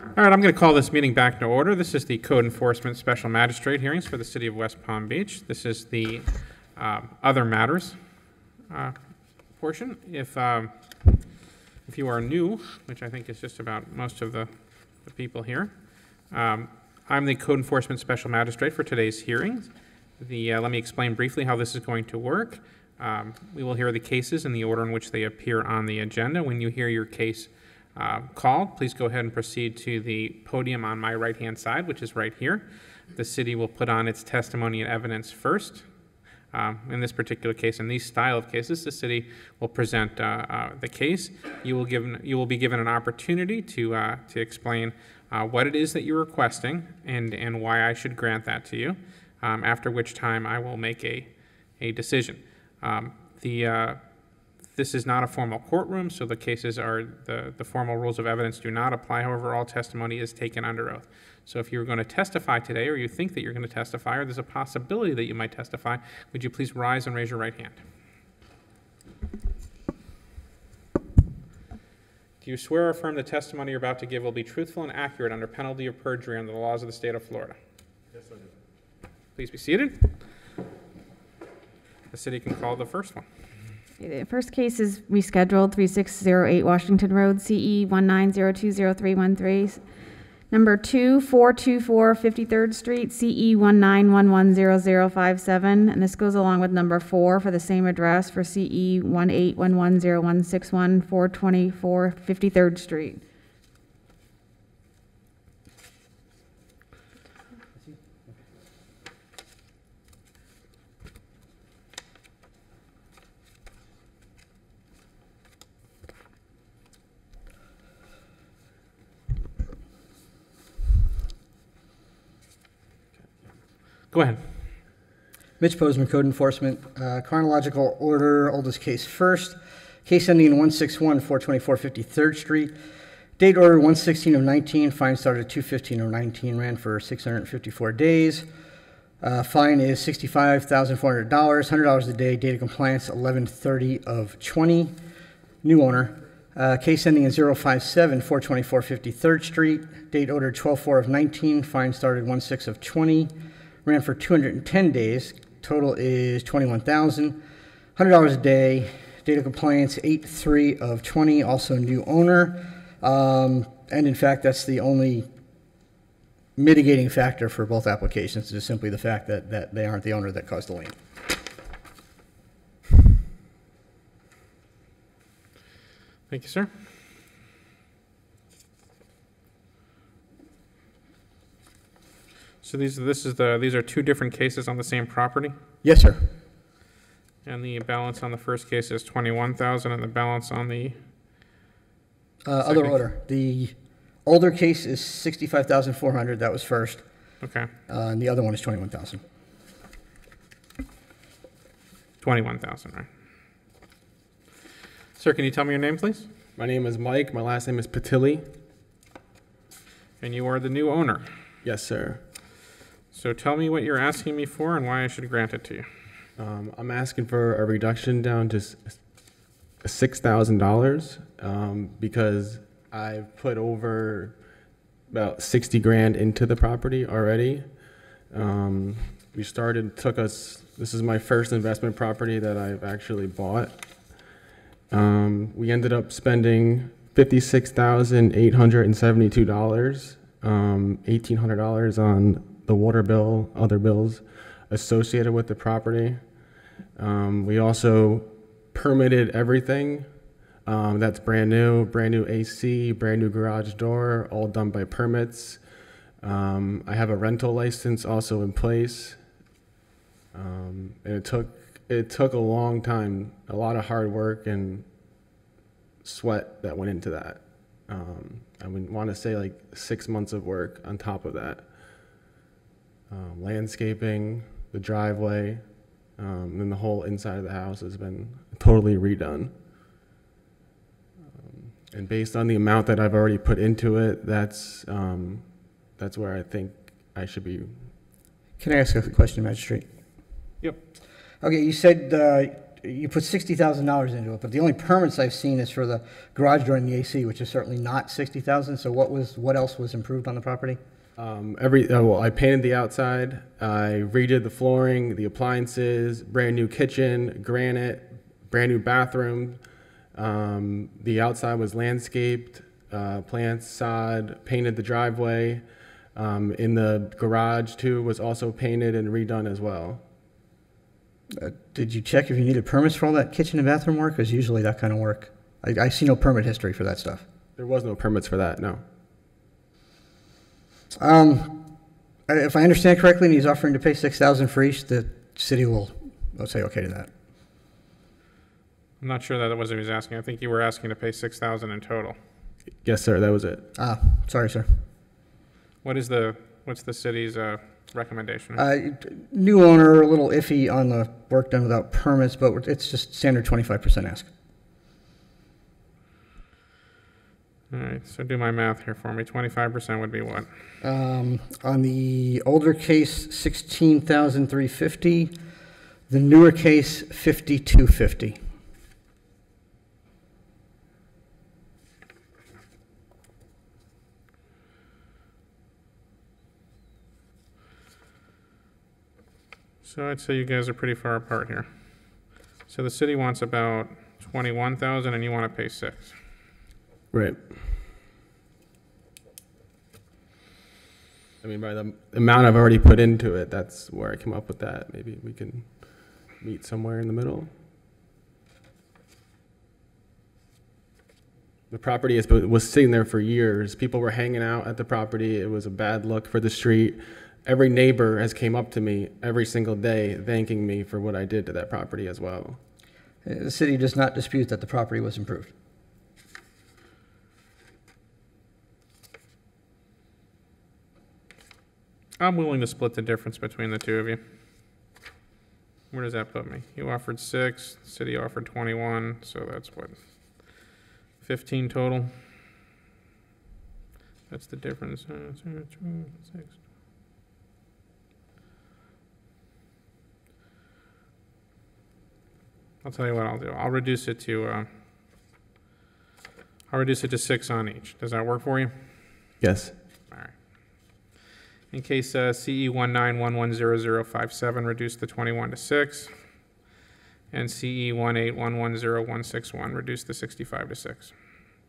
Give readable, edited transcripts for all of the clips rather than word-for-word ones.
All right, I'm going to call this meeting back to order. This is the Code Enforcement Special Magistrate hearings for the City of West Palm Beach. This is the other matters portion. If you are new, which I think is just about most of the people here, I'm the Code Enforcement Special Magistrate for today's hearings. Let me explain briefly how this is going to work. We will hear the cases in the order in which they appear on the agenda. When you hear your case called, please go ahead and proceed to the podium on my right-hand side, which is right here. The city will put on its testimony and evidence first. In this particular case, in these style of cases, the city will present the case. You will be given an opportunity to explain what it is that you're requesting and why I should grant that to you. After which time I will make a decision. This is not a formal courtroom, so the cases are, the formal rules of evidence do not apply. However, all testimony is taken under oath. So if you're going to testify today, or you think that you're going to testify, or there's a possibility that you might testify, would you please rise and raise your right hand? Do you swear or affirm the testimony you're about to give will be truthful and accurate under penalty of perjury under the laws of the state of Florida? Yes, I do. Please be seated. The city can call the first one. The first case is rescheduled, 3608 Washington Road, CE 190201313. Number 2424 53rd Street, CE 191100057. And this goes along with number 4 for the same address for CE 181101161, 424 53rd Street. Go ahead. Mitch Posman, Code Enforcement. Chronological order, oldest case first. Case ending in 161, 424 53rd Street. Date order 116 of 19. Fine started 215 of 19. Ran for 654 days. Fine is $65,400. $100 a day. Date of compliance 11/30 of 20. New owner. Case ending in 057, 424 53rd Street. Date order 12/4 of 19. Fine started 1/6 of 20. Ran for 210 days. Total is $21,000. $100 a day. Date of compliance 8/3 of 20. Also new owner. And in fact, that's the only mitigating factor for both applications, is simply the fact that they aren't the owner that caused the lien. Thank you, sir. So these are two different cases on the same property, Yes, sir. and the balance on the first case is $21,000, and the balance on the Other Second. order. The older case is $65,400. That was first. okay, And the other one is $21,000. 21,000, right? Sir, can you tell me your name, please? My name is Mike. My last name is Patilli. And you are the new owner. Yes, sir. So tell me what you're asking me for and why I should grant it to you. I'm asking for a reduction down to $6,000 because I've put over about 60 grand into the property already. This is my first investment property that I've actually bought. We ended up spending $56,872, $1,800 on the water bill, other bills associated with the property. We also permitted everything. That's brand new AC, brand new garage door, all done by permits. I have a rental license also in place. And it took a long time, a lot of hard work and sweat that went into that. I would want to say like 6 months of work on top of that. Landscaping, the driveway, and the whole inside of the house has been totally redone. And based on the amount that I've already put into it, that's where I think I should be. Can I ask a question, Magistrate? Yep. Okay, you said you put $60,000 into it, but the only permits I've seen is for the garage door and the AC, which is certainly not $60,000. So what else was improved on the property? Well, I painted the outside, I redid the flooring, the appliances, brand new kitchen, granite, brand new bathroom. The outside was landscaped, plants, sod, painted the driveway. In the garage too was also painted and redone as well. Did you check if you needed permits for all that kitchen and bathroom work? Because usually that kind of work, I see no permit history for that stuff. There was no permits for that, no. If I understand correctly, and he's offering to pay $6,000 for each, the city will say okay to that. I'm not sure that was what he was asking. I think you were asking to pay $6,000 in total. Yes, sir, that was it. Sorry, sir. What's the city's recommendation? New owner, a little iffy on the work done without permits, but it's just standard 25% ask. All right, so do my math here for me. 25% would be what? On the older case, $16,350. The newer case, $5,250. So I'd say you guys are pretty far apart here. So the city wants about 21,000 and you want to pay 6. Right. I mean, by the amount I've already put into it, that's where I came up with that. Maybe we can meet somewhere in the middle. The property was sitting there for years. People were hanging out at the property. It was a bad look for the street. Every neighbor has came up to me every single day thanking me for what I did to that property as well. The city does not dispute that the property was improved. I'm willing to split the difference between the two of you. Where does that put me? You offered 6, the city offered 21, so that's what, 15 total? That's the difference. 6. I'll tell you what I'll do. I'll reduce it to 6 on each. Does that work for you? Yes. All right. In case CE 19110057, reduce the 21 to 6. And CE 1811061, reduce the 65 to 6.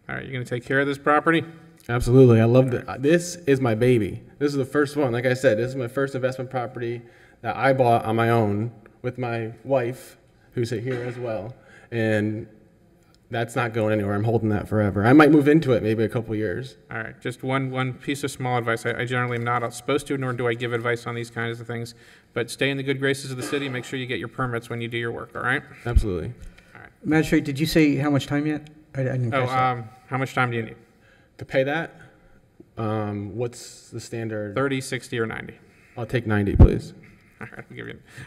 All right, you going to take care of this property? Absolutely. I love it. This is my baby. This is the first one. Like I said, this is my first investment property that I bought on my own with my wife, who's here as well. And that's not going anywhere. I'm holding that forever. I might move into it maybe a couple years. All right, just one piece of small advice. I generally am not supposed to, nor do I give advice on these kinds of things, but stay in the good graces of the city. Make sure you get your permits when you do your work, all right? Absolutely. All right. Magistrate, did you say how much time yet? I didn't catch that. How much time do you need? To pay that, what's the standard? 30, 60, or 90? I'll take 90, please. All right,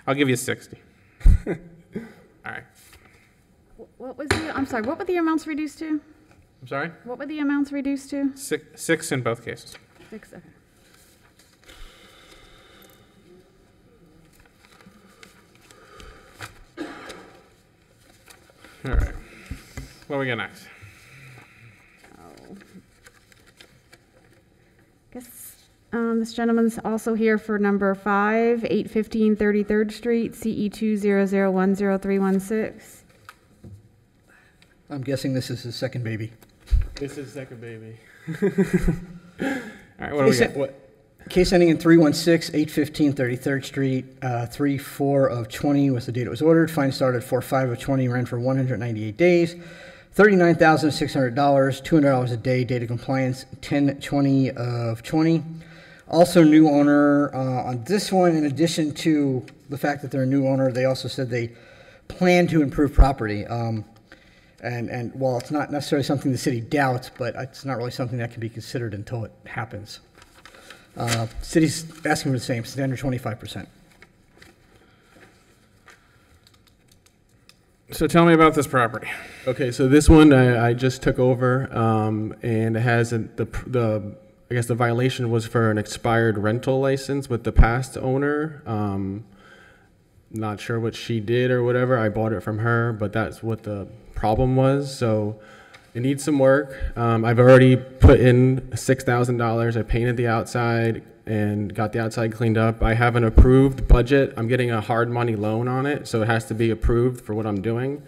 I'll give you 60. All right. What was I'm sorry, what were the amounts reduced to? I'm sorry? What were the amounts reduced to? 6 in both cases. 6, okay. All right. What do we got next? Oh. Guess this gentleman's also here for number 5, 815 33rd Street, CE 200103116. I'm guessing this is his second baby. This is second baby. All right, what do we got? Case ending in 316, 815 33rd Street, 3/4 of 20 was the date it was ordered. Fine started 4/5 of 20, ran for 198 days. $39,600, $200 a day. Date of compliance 10/20 of 20. Also new owner on this one. In addition to the fact that they're a new owner, they also said they plan to improve property. And while it's not necessarily something the city doubts, but it's not really something that can be considered until it happens. City's asking for the same, standard 25%. So tell me about this property. Okay, so this one I just took over, and it has I guess the violation was for an expired rental license with the past owner. not sure what she did or whatever. I bought it from her, but that's what the problem was. So it needs some work. I've already put in $6,000. I painted the outside and got the outside cleaned up. I have an approved budget. I'm getting a hard money loan on it, so it has to be approved for what I'm doing.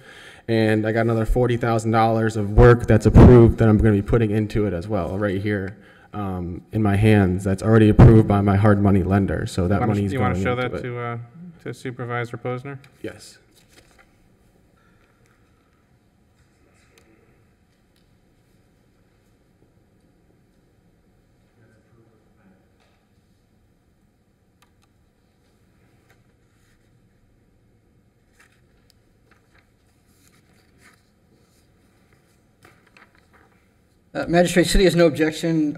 And I got another $40,000 of work that's approved that I'm going to be putting into it as well, right here in my hands. That's already approved by my hard money lender. So that money is going into it. You want to show that to Supervisor Posner? Yes. Magistrate, city has no objection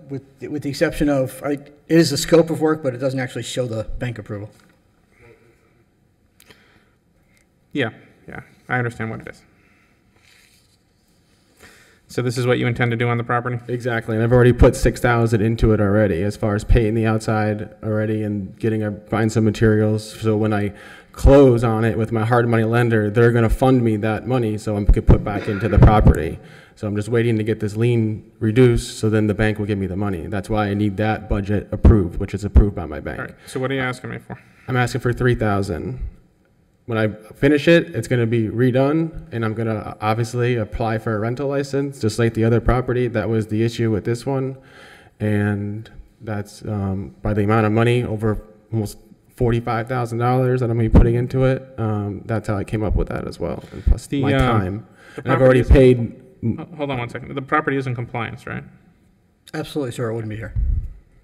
with the exception of, it is the scope of work, but it doesn't actually show the bank approval. Yeah, I understand what it is. So this is what you intend to do on the property? Exactly, and I've already put $6,000 into it already, as far as painting the outside already and buying some materials. So when I close on it with my hard money lender, they're going to fund me that money so I can put back into the property. So I'm just waiting to get this lien reduced, so then the bank will give me the money. That's why I need that budget approved, which is approved by my bank. All right, so what are you asking me for? I'm asking for $3,000. When I finish it, it's going to be redone, and I'm going to obviously apply for a rental license, just like the other property. That was the issue with this one, and that's by the amount of money, over almost $45,000 that I'm going to be putting into it. That's how I came up with that as well, and plus my time. And I've already paid. Hold on one second. The property is in compliance, right? Absolutely, sir. It wouldn't be here.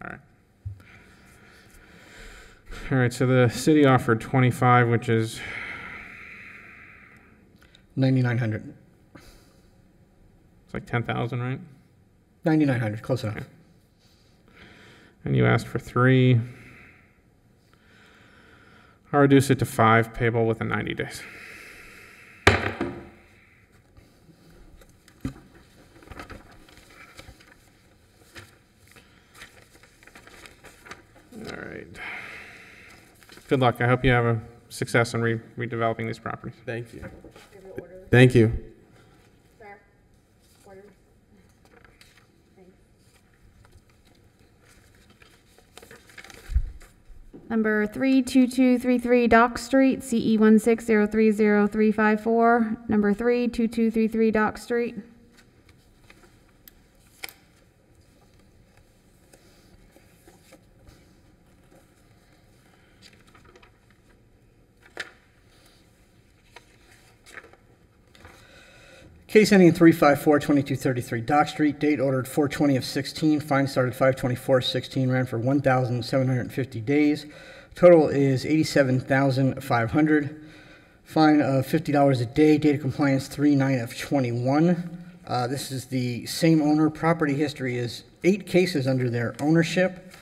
All right. All right, so the city offered 25, which is 9,900. it's like 10,000, right? 9,900, close enough. Okay. And you asked for 3. I'll reduce it to 5, payable within 90 days. All right. Good luck. I hope you have a success in redeveloping these properties. Thank you. Thank you. Number 32233 Dock Street, CE 160303354. Number 32233 Dock Street. Case ending in 354-2233 Dock Street, date ordered 4/20 of 16, fine started 5/24/16, ran for 1,750 days. Total is $87,500. Fine of $50 a day, date of compliance 3/9 of 21. This is the same owner. Property history is 8 cases under their ownership.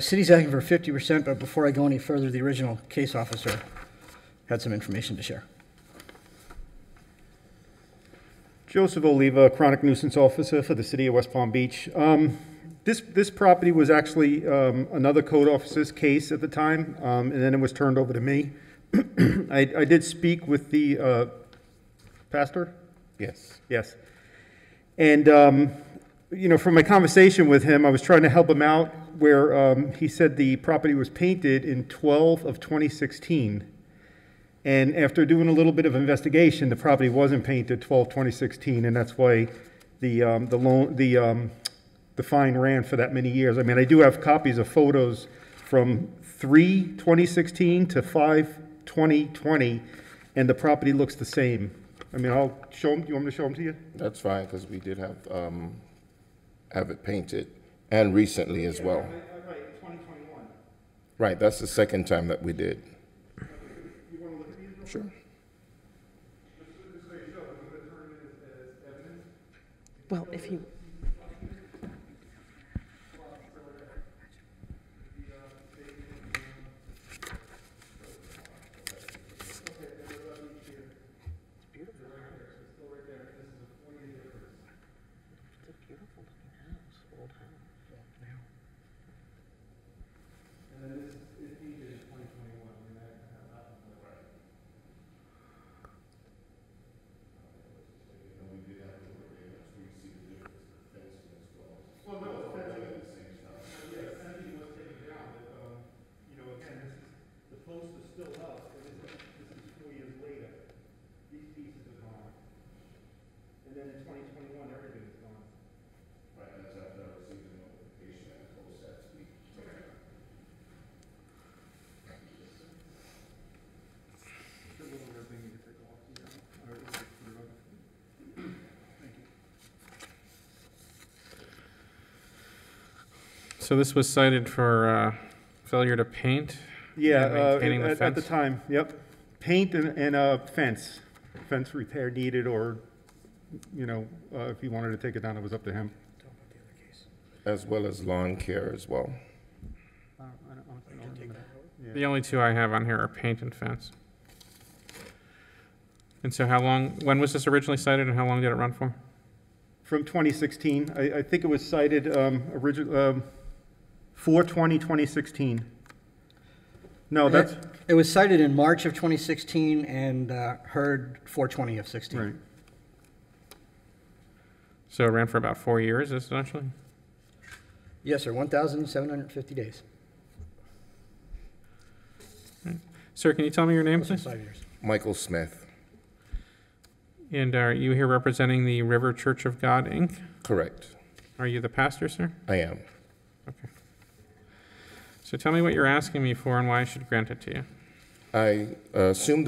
City's asking for 50%, but before I go any further, the original case officer had some information to share. Joseph Oliva, Chronic Nuisance Officer for the City of West Palm Beach. This property was actually another code officer's case at the time, and then it was turned over to me. I did speak with the pastor? Yes. Yes. And, you know, from my conversation with him, I was trying to help him out where he said the property was painted in 12 of 2016. And after doing a little bit of investigation, the property wasn't painted 12/2016, and that's why the fine ran for that many years. I mean, I do have copies of photos from 3/2016 to 5/2020, and the property looks the same. I mean, I'll show them. You want me to show them to you? That's fine, because we did have it painted, and recently as well. Right, 2021. Right, that's the second time that we did. Sure. Well, if you... So this was cited for failure to paint? Yeah, And maintaining the at the fence? time, yep. Paint and fence repair needed, or, you know, if he wanted to take it down, it was up to him. As well as lawn care as well. The only two I have on here are paint and fence. And so when was this originally cited and how long did it run for? From 2016, I think it was cited, 4/20/2016. No, that's, It was cited in March of 2016 and heard 4/20 of 16. right. So it ran for about 4 years, essentially? Yes, sir, 1,750 days. Sir, can you tell me your name, please? 5 years. Michael Smith, And are you here representing the River Church of God, Inc.? correct. Are you the pastor, sir? I am. Okay. So tell me what you're asking me for and why I should grant it to you. I assumed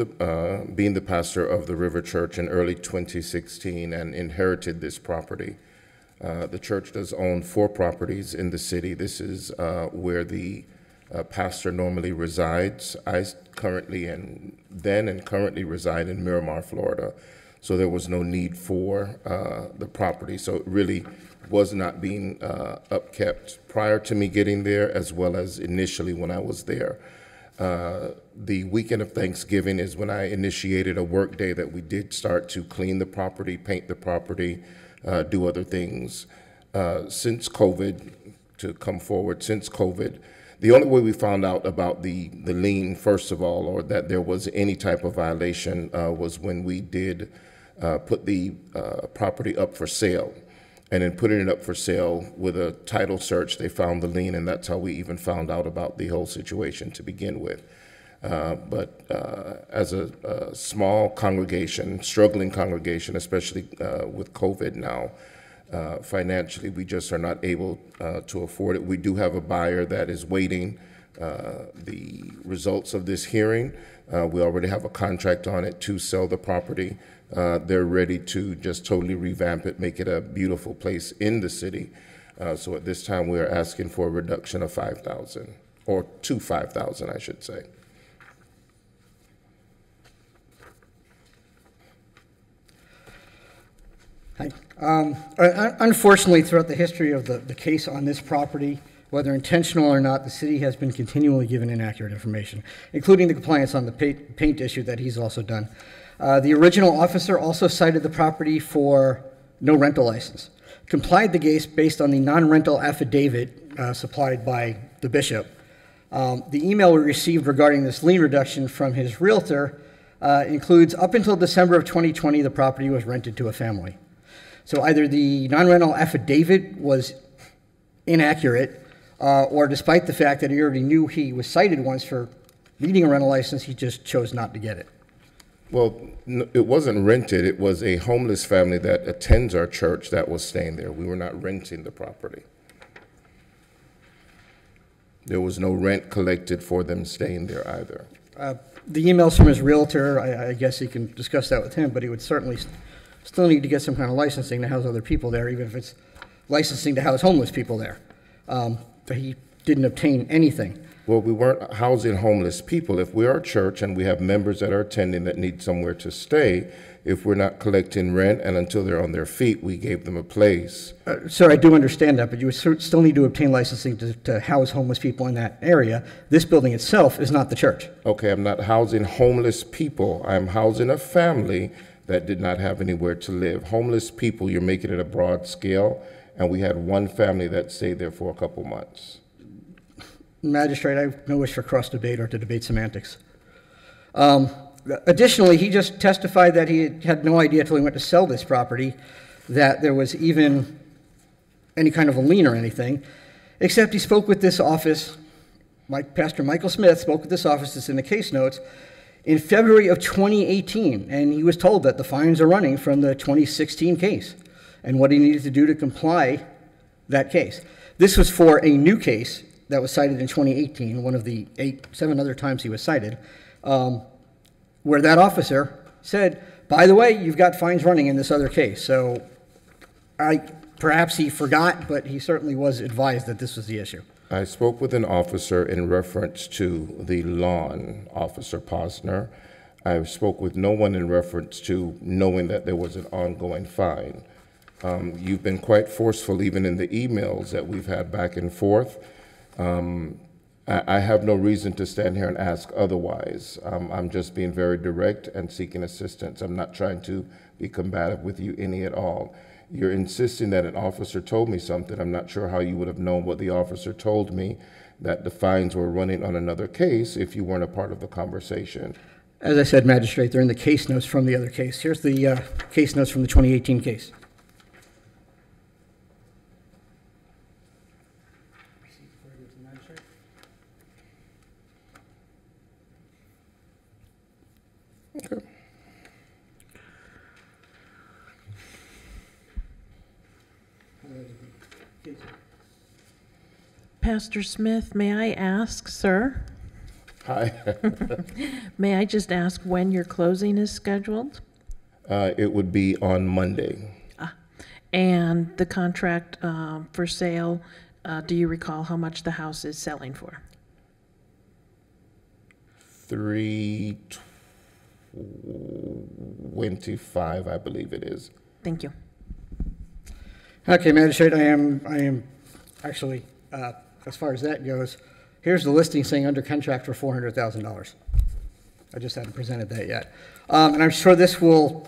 being the pastor of the River Church in early 2016 and inherited this property. The church does own 4 properties in the city. This is where the pastor normally resides. I currently and currently reside in Miramar, Florida. So there was no need for the property. So it really was not being upkept prior to me getting there, as well as initially when I was there. The weekend of Thanksgiving is when I initiated a work day that we did start to clean the property, paint the property, do other things. Since COVID, the only way we found out about the lien, first of all, or that there was any type of violation, was when we did put the property up for sale. And in putting it up for sale with a title search, they found the lien, and that's how we even found out about the whole situation to begin with. But as a small congregation, struggling congregation, especially with COVID now, financially, we just are not able to afford it. We do have a buyer that is waiting the results of this hearing. We already have a contract on it to sell the property. They're ready to just totally revamp it, make it a beautiful place in the city. So at this time, we are asking for a reduction of $5,000, or to $5,000, I should say. Hi. Unfortunately, throughout the history of the case on this property, whether intentional or not, the city has been continually given inaccurate information, including the compliance on the paint issue that he's also done. The original officer also cited the property for no rental license, complied the case based on the non-rental affidavit supplied by the bishop. The email we received regarding this lien reduction from his realtor includes, up until December of 2020, the property was rented to a family. So either the non-rental affidavit was inaccurate, or despite the fact that he already knew he was cited once for needing a rental license, he just chose not to get it. Well, it wasn't rented. It was a homeless family that attends our church that was staying there. We were not renting the property. There was no rent collected for them staying there either. The emails from his realtor, I guess he can discuss that with him, but he would certainly still need to get some kind of licensing to house other people there, even if it's licensing to house homeless people there. But he didn't obtain anything. Well, we weren't housing homeless people. If we're a church and we have members that are attending that need somewhere to stay, if we're not collecting rent and until they're on their feet, we gave them a place. Sir, I do understand that, but you would still need to obtain licensing to house homeless people in that area. This building itself is not the church. Okay, I'm not housing homeless people. I'm housing a family that did not have anywhere to live. Homeless people, you're making it a broad scale, and we had one family that stayed there for a couple months. Magistrate, I have no wish for cross debate or to debate semantics. Additionally, he just testified that he had no idea until he went to sell this property that there was even any kind of a lien or anything, except he spoke with this office, Pastor Michael Smith spoke with this office that's in the case notes, in February of 2018, and he was told that the fines are running from the 2016 case and what he needed to do to comply that case. This was for a new case that was cited in 2018, one of the 7 other times he was cited, where that officer said, by the way, you've got fines running in this other case. So Perhaps he forgot, but he certainly was advised that this was the issue. I spoke with an officer in reference to the lawn, Officer Posner. I spoke with no one in reference to knowing that there was an ongoing fine. You've been quite forceful even in the emails that we've had back and forth. I have no reason to stand here and ask otherwise. I'm just being very direct and seeking assistance. I'm not trying to be combative with you any at all. You're insisting that an officer told me something. I'm not sure how you would have known what the officer told me, that the fines were running on another case if you weren't a part of the conversation. As I said, Magistrate, they're in the case notes from the other case. Here's the case notes from the 2018 case. Okay. Pastor Smith, may I ask, sir? Hi. May I just ask when your closing is scheduled? It would be on Monday. And the contract for sale, do you recall how much the house is selling for? $325, I believe it is. Thank you. Okay, Magistrate, I am actually, as far as that goes, here's the listing saying under contract for $400,000. I just hadn't presented that yet. And I'm sure this will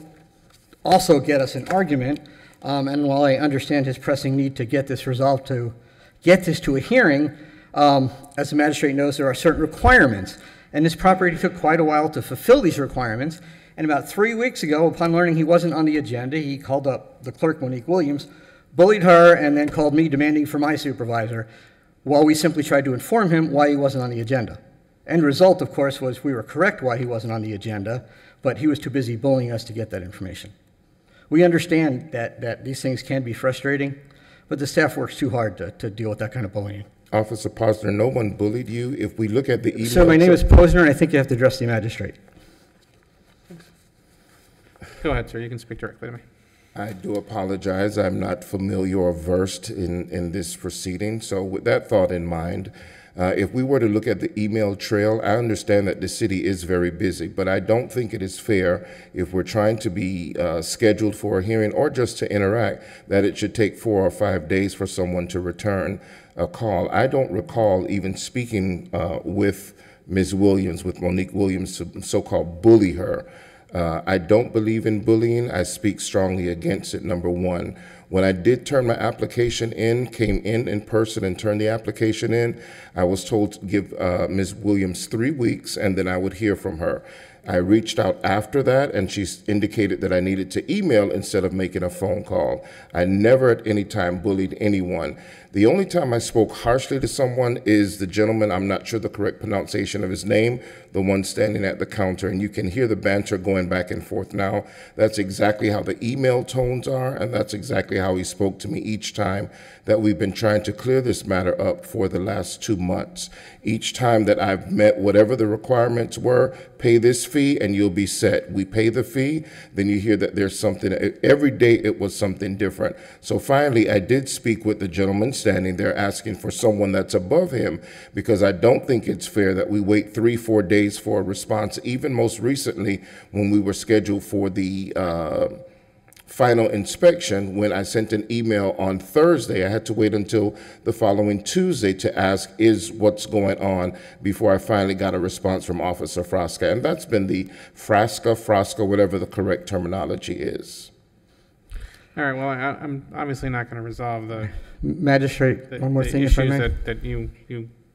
also get us an argument. And while I understand his pressing need to get this resolved, to get this to a hearing, as the magistrate knows, there are certain requirements. And this property took quite a while to fulfill these requirements. And about 3 weeks ago, upon learning he wasn't on the agenda, he called up the clerk, Monique Williams, bullied her, and then called me demanding for my supervisor, while we simply tried to inform him why he wasn't on the agenda. End result, of course, was we were correct why he wasn't on the agenda, but he was too busy bullying us to get that information. We understand that these things can be frustrating, but the staff works too hard to deal with that kind of bullying. Officer Posner, no one bullied you. If we look at the email... Sir, my name is Posner, and I think you have to address the magistrate. Go ahead, sir. You can speak directly to me. I do apologize. I'm not familiar or versed in this proceeding. So with that thought in mind, if we were to look at the email trail, I understand that the city is very busy, but I don't think it is fair if we're trying to be scheduled for a hearing or just to interact, that it should take 4 or 5 days for someone to return a call. I don't recall even speaking with Ms. Williams, with Monique Williams, to so-called bully her. I don't believe in bullying. I speak strongly against it, number one. When I did turn my application in, came in person and turned the application in, I was told to give Ms. Williams 3 weeks and then I would hear from her. I reached out after that and she indicated that I needed to email instead of making a phone call. I never at any time bullied anyone. The only time I spoke harshly to someone is the gentleman, I'm not sure the correct pronunciation of his name, the one standing at the counter, and you can hear the banter going back and forth now. That's exactly how the email tones are, and that's exactly how he spoke to me each time that we've been trying to clear this matter up for the last 2 months. Each time that I've met whatever the requirements were, pay this fee and you'll be set. We pay the fee, then you hear that there's something, every day it was something different. So finally, I did speak with the gentleman standing there asking for someone that's above him, because I don't think it's fair that we wait 3-4 days for a response. Even most recently, when we were scheduled for the final inspection, when I sent an email on Thursday, I had to wait until the following Tuesday to ask, is what's going on, before I finally got a response from Officer Frasca. And that's been the Frasca, whatever the correct terminology is. All right, well, I'm obviously not going to resolve the Magistrate, one more thing, if I may. issues that you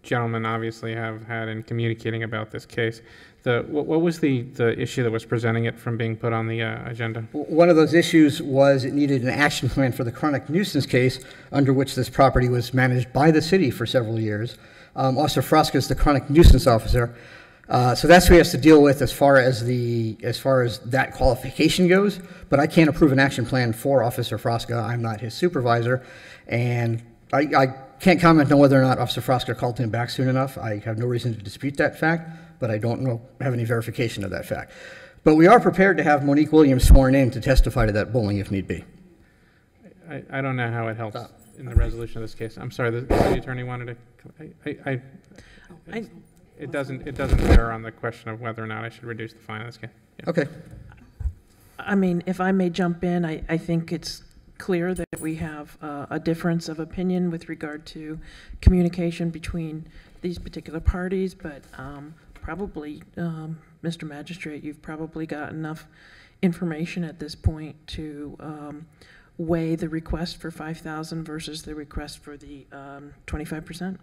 gentlemen obviously have had in communicating about this case. What was the issue that was preventing it from being put on the agenda? One of those issues was it needed an action plan for the chronic nuisance case under which this property was managed by the city for several years. Officer Frasca is the chronic nuisance officer. So that's what he has to deal with as far as that qualification goes. But I can't approve an action plan for Officer Frasca. I'm not his supervisor, and I can't comment on whether or not Officer Frasca called him back soon enough. I have no reason to dispute that fact, but I don't have any verification of that fact. But we are prepared to have Monique Williams sworn in to testify to that bullying if need be. I don't know how it helps Stop. in the resolution of this case. I'm sorry, the city attorney wanted to, it doesn't bear on the question of whether or not I should reduce the fine in this case. Yeah. Okay. I mean, if I may jump in, I think it's clear that we have a difference of opinion with regard to communication between these particular parties, but probably, Mr. Magistrate, you've probably got enough information at this point to weigh the request for 5,000 versus the request for the 25%?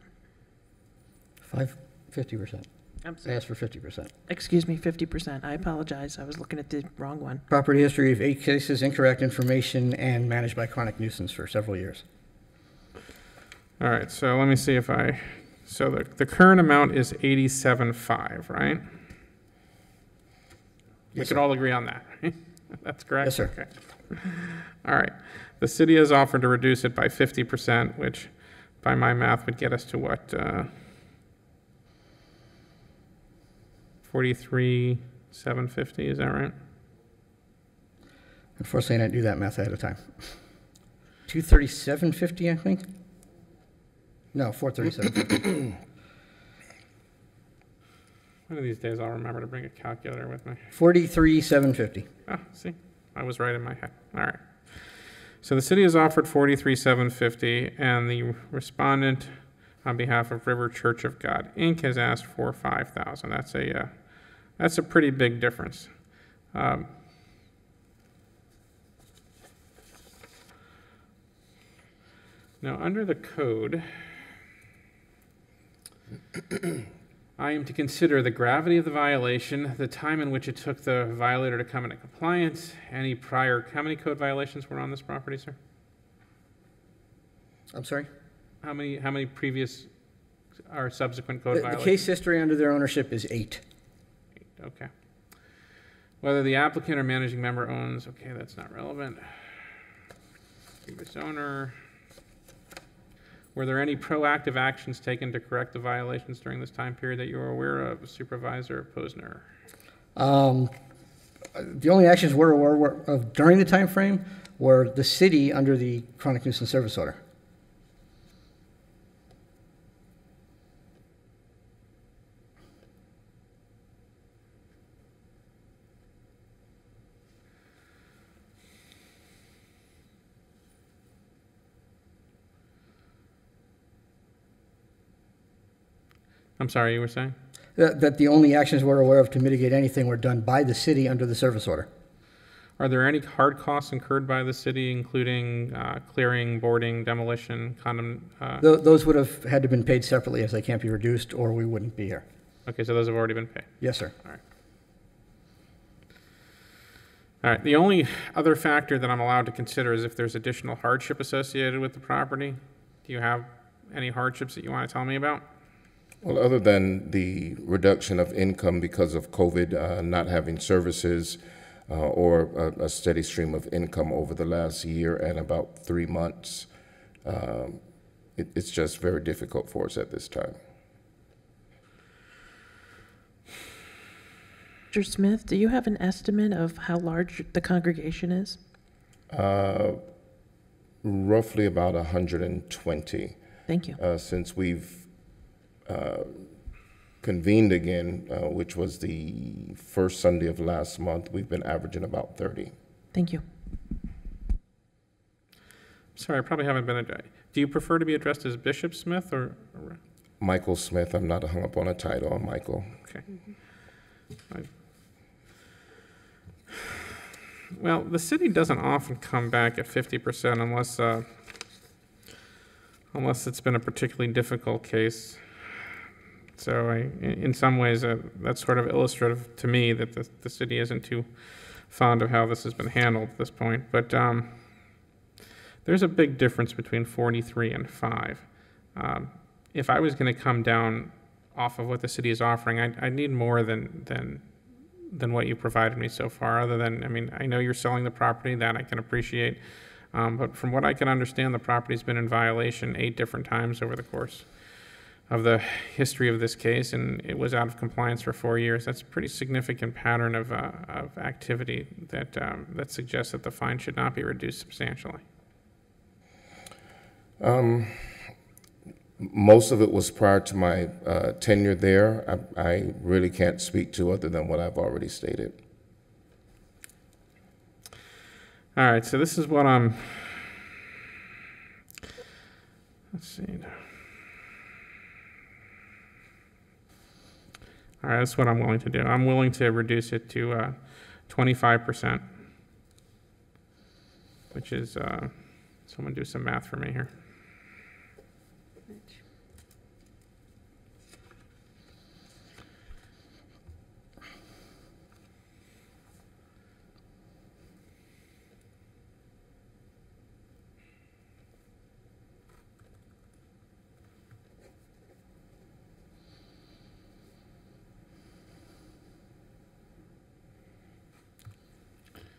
50%. I'm I sorry. asked for 50%. Excuse me, 50%. I apologize. I was looking at the wrong one. Property history of 8 cases, incorrect information, and managed by chronic nuisance for several years. All right, so let me see if so the current amount is 87.5, right? We Yes, could sir. all agree on that, right? That's correct? Yes, sir. Okay. All right. The city has offered to reduce it by 50%, which by my math would get us to what, 43,750, is that right? Unfortunately, I didn't do that math ahead of time. 237.50, I think? No, 437.50. One of these days I'll remember to bring a calculator with me. 43,750. Ah, see, I was right in my head. All right. So the city has offered 43,750, and the respondent, on behalf of River Church of God, Inc., has asked for 5,000. That's a pretty big difference. Now, under the code, I am to consider the gravity of the violation, the time in which it took the violator to come into compliance, any prior, how many code violations were on this property, sir? I'm sorry? How many previous or subsequent code The violations? case history under their ownership is 8. Okay. Whether the applicant or managing member owns, okay, that's not relevant. Previous owner. Were there any proactive actions taken to correct the violations during this time period that you were aware of, Supervisor Posner? The only actions we're aware of during the time frame were the city under the chronic nuisance service order. I'm sorry, you were saying? That the only actions we're aware of to mitigate anything were done by the city under the service order. Are there any hard costs incurred by the city, including clearing, boarding, demolition, Those would have had to been paid separately as they can't be reduced or we wouldn't be here. Okay, so those have already been paid. Yes, sir. All right. All right, the only other factor that I'm allowed to consider is if there's additional hardship associated with the property. Do you have any hardships that you want to tell me about? Well, other than the reduction of income because of COVID, not having services or a steady stream of income over the last year and about 3 months, it's just very difficult for us at this time. Mr. Smith, do you have an estimate of how large the congregation is? Roughly about 120. Thank you. Since we've convened again, which was the first Sunday of last month, we've been averaging about 30. Thank you. Sorry, I probably haven't been addressed. Do you prefer to be addressed as Bishop Smith or? Michael Smith, I'm not hung up on a title, I'm Michael. Okay. Well, the city doesn't often come back at 50% unless it's been a particularly difficult case. So in some ways, that's sort of illustrative to me that the city isn't too fond of how this has been handled at this point. But there's a big difference between 43 and 5. If I was going to come down off of what the city is offering, I'd need more than what you provided me so far, other than, I mean, I know you're selling the property, that I can appreciate. But from what I can understand, the property's been in violation 8 different times over the course of the history of this case, and it was out of compliance for 4 years. That's a pretty significant pattern of activity that suggests that the fine should not be reduced substantially. Most of it was prior to my tenure there. I really can't speak to other than what I've already stated. All right, so this is what let's see. All right, that's what I'm willing to do. I'm willing to reduce it to 25%, which is, someone do some math for me here.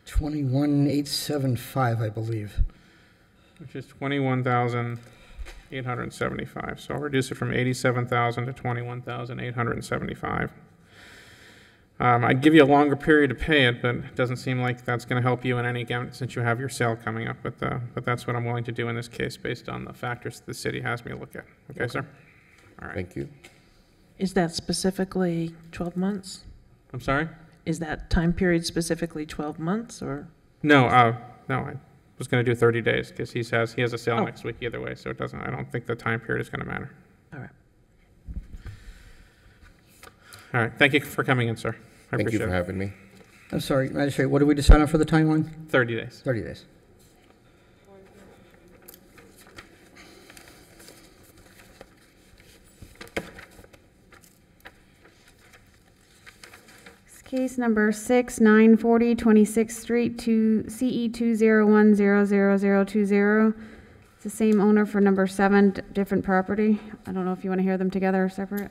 $21,875, I believe. Which is 21,875. So I'll reduce it from 87,000 to 21,875. I'd give you a longer period to pay it, but it doesn't seem like that's going to help you in any account since you have your sale coming up. But that's what I'm willing to do in this case based on the factors the city has me look at. Okay, sir? All right. Thank you. Is that specifically 12 months? I'm sorry? Is that time period specifically 12 months or? No, no, I was going to do 30 days because he has a sale Oh. next week either way, so I don't think the time period is going to matter. All right. All right, thank you for coming in, sir. I Thank you appreciate for it. having me. I'm sorry, Magistrate, what did we decide on for the timeline? 30 days. 30 days. Case number 6-940 26th Street to CE 2010020. It's the same owner for number 7, different property. I don't know if you want to hear them together or separate.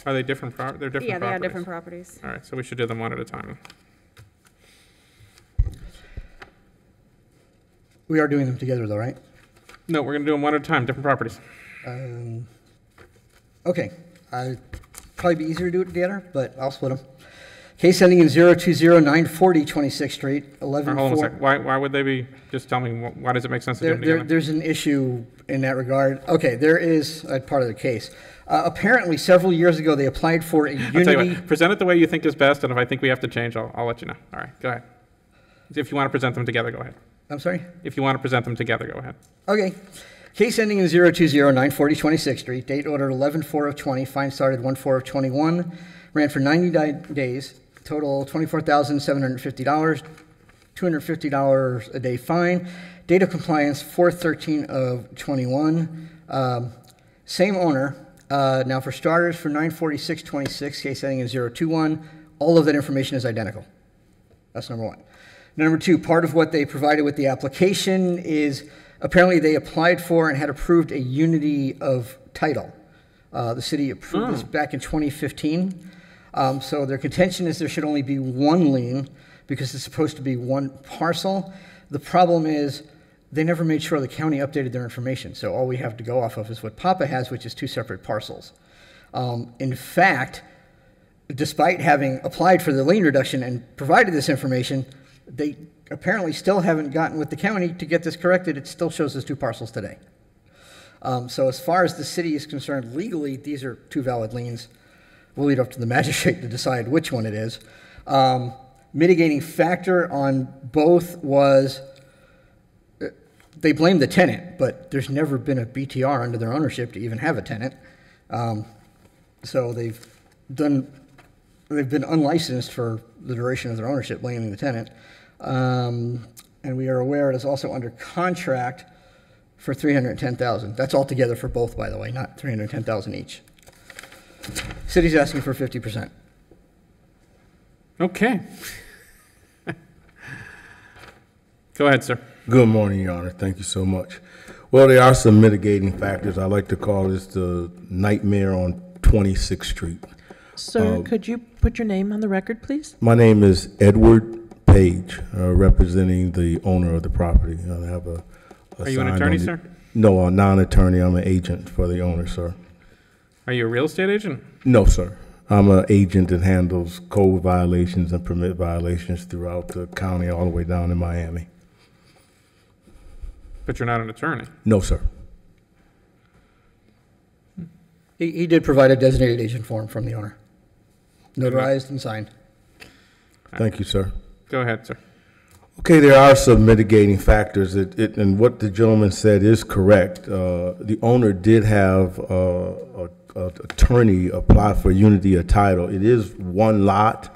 Are they different? They're different Yeah, they are properties. different properties. All right, so we should do them one at a time. We are doing them together though, right? No, we're going to do them one at a time, different properties. Okay, probably be easier to do it together, but I'll split them. Case ending in 020940 26th Street, All right, hold on a 11-4. second. Why would they be, just tell me, why does it make sense to do them together? There's an issue in that regard. Okay, there is a part of the case. Apparently, several years ago, they applied for a I'll tell you unity. what, present it the way you think is best, and if I think we have to change, I'll let you know. All right, go ahead. If you want to present them together, go ahead. I'm sorry? If you want to present them together, go ahead. Okay. Case ending in 020940 26th Street, date ordered 11-4 of 20, fine started 1-4 of 21, ran for 90 days, total $24,750, $250 a day fine, date of compliance 4/13 of 21. Same owner. Now for starters, for 94626, case ending in 021, all of that information is identical. That's number one. Number two, part of what they provided with the application is apparently they applied for and had approved a unity of title. The city approved this back in 2015. So their contention is there should only be one lien because it's supposed to be one parcel. The problem is they never made sure the county updated their information. So all we have to go off of is what Papa has, which is 2 separate parcels. In fact, despite having applied for the lien reduction and provided this information, they apparently still haven't gotten with the county to get this corrected. It still shows as 2 parcels today. So as far as the city is concerned, legally, these are 2 valid liens. We'll leave it up to the magistrate to decide which one it is. Mitigating factor on both was they blame the tenant, but there's never been a BTR under their ownership to even have a tenant. So they've been unlicensed for the duration of their ownership, blaming the tenant. And we are aware it is also under contract for $310,000. That's all together for both, by the way, not $310,000 each. City's asking for 50%. Okay. Go ahead, sir. Good morning, Your Honor. Thank you so much. Well, there are some mitigating factors. I like to call this the nightmare on 26th Street. Sir, could you put your name on the record, please? My name is Edward Page, representing the owner of the property. I have a Are you an sign attorney, on the- sir? No, a non-attorney. I'm an agent for the owner, sir. Are you a real estate agent? No, sir. I'm an agent that handles code violations and permit violations throughout the county all the way down in Miami. But you're not an attorney. No, sir. He did provide a designated agent form from the owner, notarized and signed. Thank you, sir. Go ahead, sir. Okay, there are some mitigating factors, and what the gentleman said is correct. The owner did have an attorney apply for unity of title. It is one lot,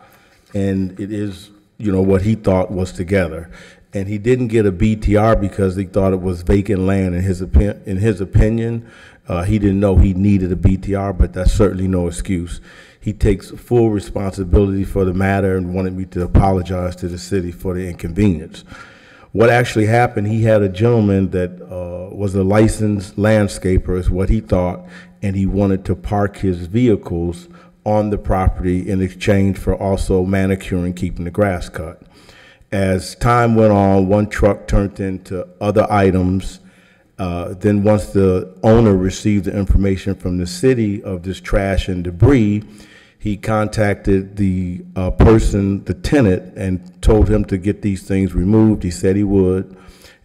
and it is, what he thought was together. And he didn't get a BTR because he thought it was vacant land. In his opinion, he didn't know he needed a BTR, but that's certainly no excuse. He takes full responsibility for the matter and wanted me to apologize to the city for the inconvenience. What actually happened, he had a gentleman that was a licensed landscaper, is what he thought, and he wanted to park his vehicles on the property in exchange for also manicuring, keeping the grass cut. As time went on, one truck turned into other items. Then once the owner received the information from the city of this trash and debris, he contacted the person, the tenant, and told him to get these things removed. He said he would.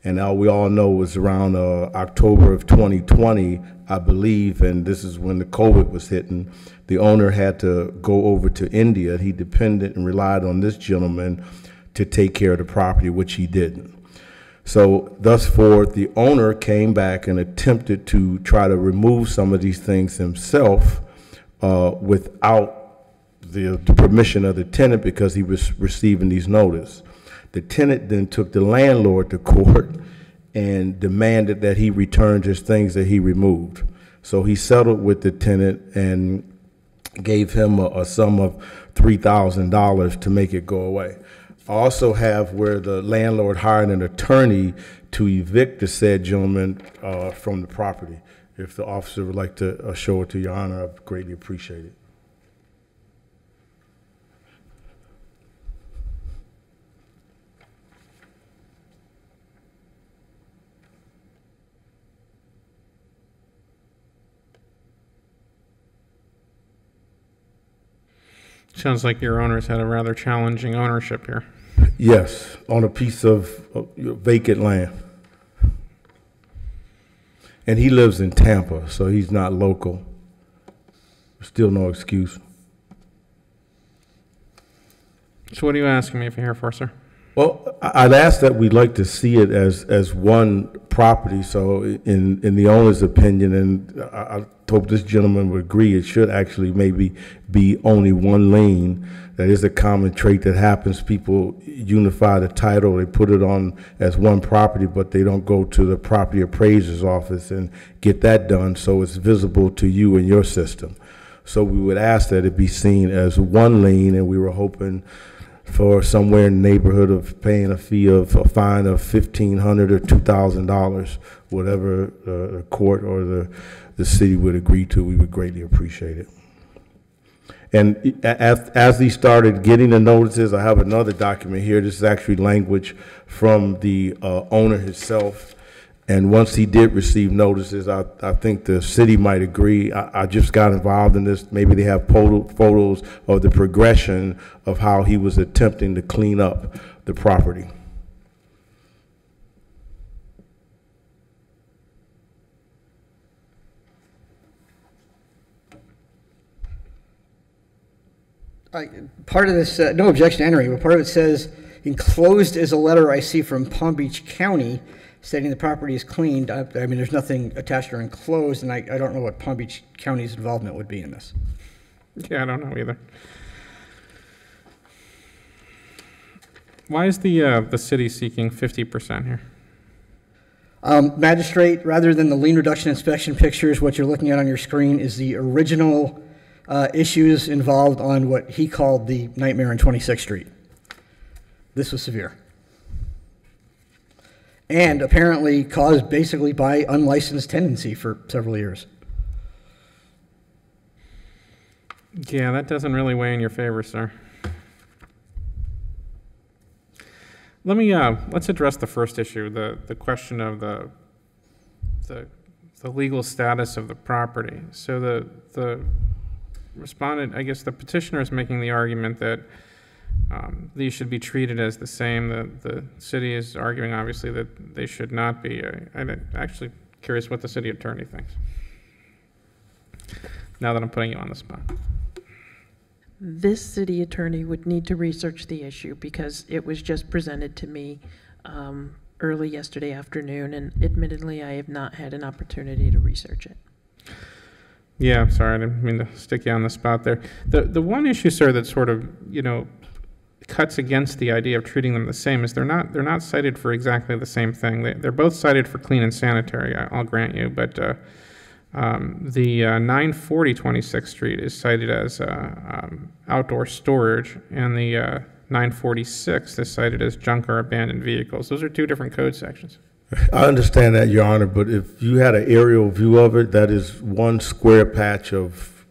And now we all know it was around October of 2020, I believe, and this is when the COVID was hitting. The owner had to go over to India. He depended and relied on this gentleman to take care of the property, which he didn't. So thus forth, the owner came back and attempted to try to remove some of these things himself without the permission of the tenant, because he was receiving these notices. The tenant then took the landlord to court and demanded that he return his things that he removed. So he settled with the tenant and gave him a sum of $3,000 to make it go away. I also have where the landlord hired an attorney to evict the said gentleman from the property. If the officer would like to show it to Your Honor, I'd greatly appreciate it. Sounds like your owner's had a rather challenging ownership here. Yes, on a piece of vacant land. And he lives in Tampa, so he's not local. Still no excuse. So what are you asking me if you're here for, sir? Well, I'd ask that we'd like to see it as one property. So in the owner's opinion, and I hope this gentleman would agree, it should actually maybe be only one lien. That is a common trait that happens. People unify the title, they put it on as one property, but they don't go to the property appraiser's office and get that done so it's visible to you and your system. So we would ask that it be seen as one lien, and we were hoping for somewhere in the neighborhood of paying a fine of $1,500 or $2,000, whatever the court or the city would agree to. We would greatly appreciate it. And as he started getting the notices, I have another document here. This is actually language from the owner himself. And once he did receive notices, I think the city might agree. I just got involved in this. Maybe they have photos of the progression of how he was attempting to clean up the property. Part of this, no objection to entering, but part of it says, enclosed is a letter I see from Palm Beach County stating the property is cleaned. I mean, there's nothing attached or enclosed, and I don't know what Palm Beach County's involvement would be in this. Yeah, I don't know either. Why is the city seeking 50% here? Magistrate, rather than the lien reduction inspection pictures, what you're looking at on your screen is the original issues involved on what he called the nightmare on 26th Street. This was severe. And apparently caused basically by unlicensed tenancy for several years. Yeah, that doesn't really weigh in your favor, sir. Let me let's address the first issue, the question of the legal status of the property. So the respondent, I guess the petitioner, is making the argument that these should be treated as the same. The city is arguing, obviously, that they should not be. I'm actually curious what the city attorney thinks, now that I'm putting you on the spot. This city attorney would need to research the issue because it was just presented to me early yesterday afternoon, and admittedly, I have not had an opportunity to research it. Yeah, I'm sorry, I didn't mean to stick you on the spot there. The one issue, sir, that sort of, cuts against the idea of treating them the same is they're not cited for exactly the same thing. They're both cited for clean and sanitary, I'll grant you, but the 940 26th Street is cited as outdoor storage, and the 946 is cited as junk or abandoned vehicles. Those are two different code sections. I understand that, Your Honor, but if you had an aerial view of it, that is one square patch of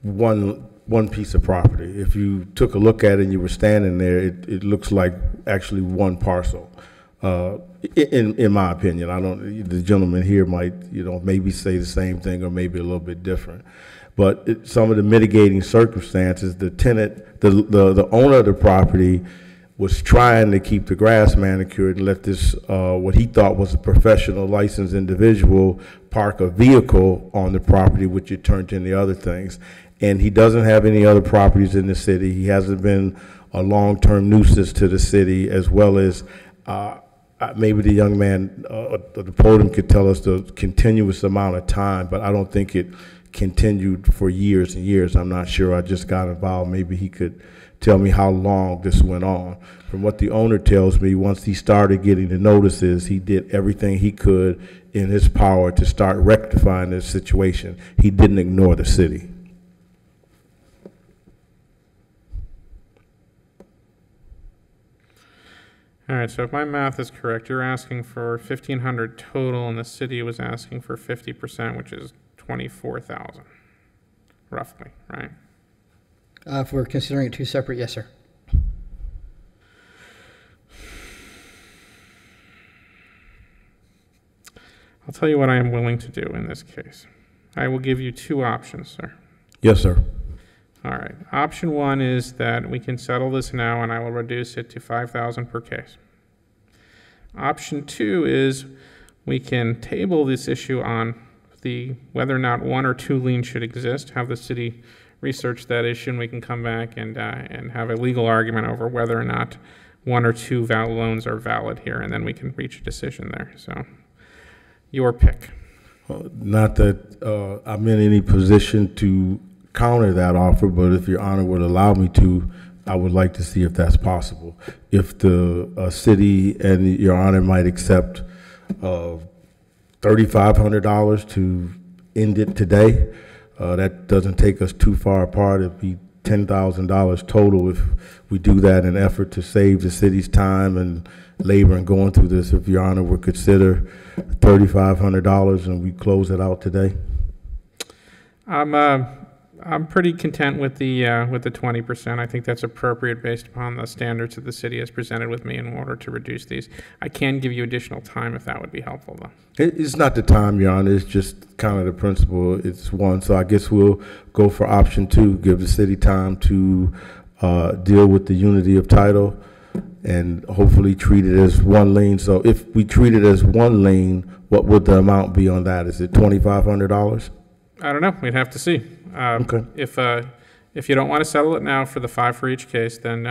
one piece of property. If you took a look at it and you were standing there, it looks like actually one parcel. In my opinion, the gentleman here might, maybe say the same thing or maybe a little bit different. But some of the mitigating circumstances, the tenant, the owner of the property was trying to keep the grass manicured and let this, what he thought was a professional licensed individual, park a vehicle on the property, which it turned into other things. And he doesn't have any other properties in the city. He hasn't been a long-term nuisance to the city, as well as maybe the young man at the podium could tell us the continuous amount of time, but I don't think it continued for years and years. I'm not sure. I just got involved. Maybe he could tell me how long this went on. From what the owner tells me, once he started getting the notices, he did everything he could in his power to start rectifying this situation. He didn't ignore the city. All right, so if my math is correct, you're asking for 1,500 total, and the city was asking for 50%, which is 24,000, roughly, right? If we're considering it two separate, yes, sir. I'll tell you what I am willing to do in this case. I will give you two options, sir. Yes, sir. All right. Option one is that we can settle this now, and I will reduce it to $5,000 per case. Option two is we can table this issue on whether or not one or two liens should exist, have the city research that issue, and we can come back and have a legal argument over whether or not one or two loans are valid here, and then we can reach a decision there. So, your pick. Not that I'm in any position to counter that offer, but if Your Honor would allow me to, I would like to see if that's possible. If the city and Your Honor might accept $3,500 to end it today, that doesn't take us too far apart. It'd be $10,000 total if we do that in an effort to save the city's time and labor in going through this. If Your Honor would consider $3,500 and we close it out today. I'm pretty content with the 20%. I think that's appropriate based upon the standards that the city has presented with me in order to reduce these. I can give you additional time if that would be helpful, though. It's not the time, Your Honor. It's just kind of the principle. It's one. So I guess we'll go for option two, give the city time to deal with the unity of title and hopefully treat it as one lien. So if we treat it as one lien, what would the amount be on that? Is it $2,500? I don't know. We'd have to see. Okay. If you don't want to settle it now for the $5 for each case, then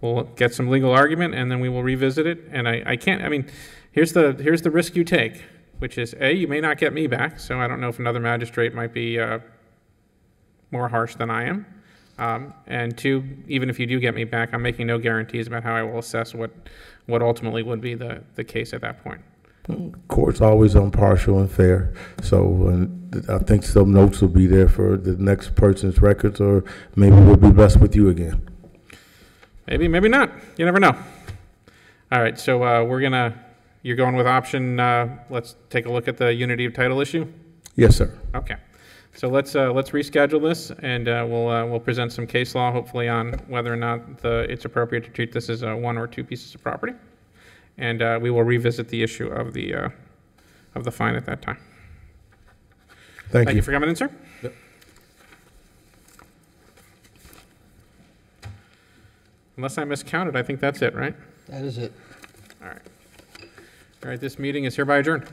we'll get some legal argument, and then we will revisit it. And I can't. I mean, here's the risk you take, which is A, you may not get me back. So I don't know if another magistrate might be more harsh than I am. And two, even if you do get me back, I'm making no guarantees about how I will assess what ultimately would be the case at that point. Court's always impartial and fair, so I think some notes will be there for the next person's records, or maybe we'll be best with you again. Maybe, maybe not. You never know. All right, so you're going with option, let's take a look at the unity of title issue? Yes, sir. Okay. So let's reschedule this, and we'll present some case law, hopefully, on whether or not it's appropriate to treat this as one or two pieces of property. And we will revisit the issue of the fine at that time. Thank you. You for coming in, sir. Yep. Unless I miscounted, I think that's it, right? That is it. All right. All right, this meeting is hereby adjourned.